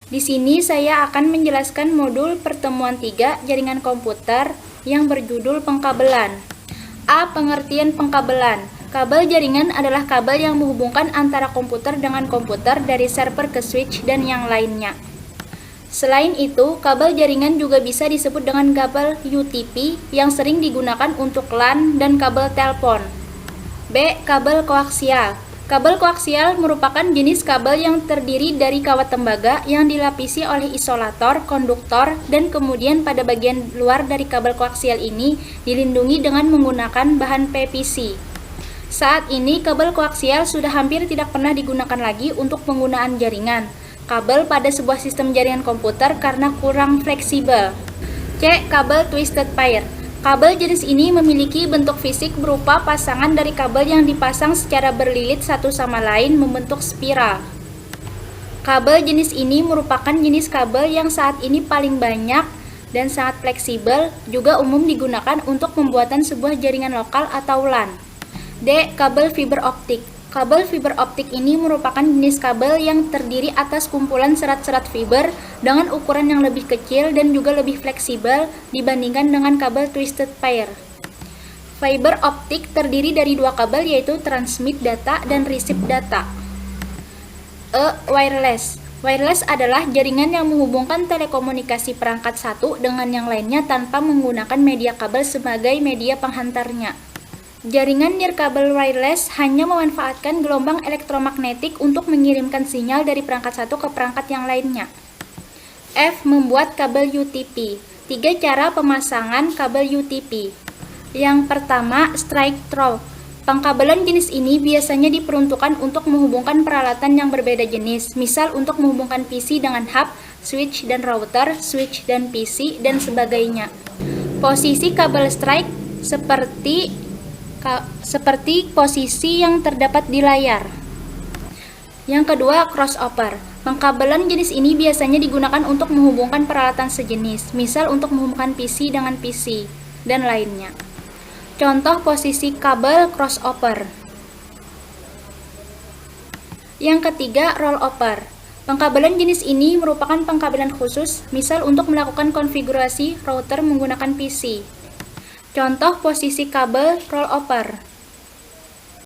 Di sini saya akan menjelaskan modul pertemuan 3 jaringan komputer yang berjudul pengkabelan. A. Pengertian pengkabelan. Kabel jaringan adalah kabel yang menghubungkan antara komputer dengan komputer dari server ke switch dan yang lainnya. Selain itu, kabel jaringan juga bisa disebut dengan kabel UTP yang sering digunakan untuk LAN dan kabel telepon. B. Kabel koaksial. Kabel koaksial merupakan jenis kabel yang terdiri dari kawat tembaga yang dilapisi oleh isolator, konduktor, dan kemudian pada bagian luar dari kabel koaksial ini dilindungi dengan menggunakan bahan PVC. Saat ini, kabel koaksial sudah hampir tidak pernah digunakan lagi untuk penggunaan jaringan kabel pada sebuah sistem jaringan komputer karena kurang fleksibel. C. Kabel twisted pair. Kabel jenis ini memiliki bentuk fisik berupa pasangan dari kabel yang dipasang secara berlilit satu sama lain membentuk spiral. Kabel jenis ini merupakan jenis kabel yang saat ini paling banyak dan sangat fleksibel, juga umum digunakan untuk pembuatan sebuah jaringan lokal atau LAN. D. Kabel fiber optik. Kabel fiber optik ini merupakan jenis kabel yang terdiri atas kumpulan serat-serat fiber dengan ukuran yang lebih kecil dan juga lebih fleksibel dibandingkan dengan kabel twisted pair. Fiber optik terdiri dari dua kabel, yaitu transmit data dan receive data. E. Wireless. Wireless adalah jaringan yang menghubungkan telekomunikasi perangkat satu dengan yang lainnya tanpa menggunakan media kabel sebagai media penghantarnya. Jaringan nirkabel wireless hanya memanfaatkan gelombang elektromagnetik untuk mengirimkan sinyal dari perangkat satu ke perangkat yang lainnya. F. Membuat kabel UTP. 3 cara pemasangan kabel UTP. Yang pertama, strike through. Pengkabelan jenis ini biasanya diperuntukkan untuk menghubungkan peralatan yang berbeda jenis, misal untuk menghubungkan PC dengan hub, switch dan router, switch dan PC, dan sebagainya. Posisi kabel strike seperti posisi yang terdapat di layar. Yang kedua, crossover. Pengkabelan jenis ini biasanya digunakan untuk menghubungkan peralatan sejenis, misal untuk menghubungkan PC dengan PC, dan lainnya. Contoh posisi kabel crossover. Yang ketiga, rollover. Pengkabelan jenis ini merupakan pengkabelan khusus, misal untuk melakukan konfigurasi router menggunakan PC. Contoh posisi kabel rollover.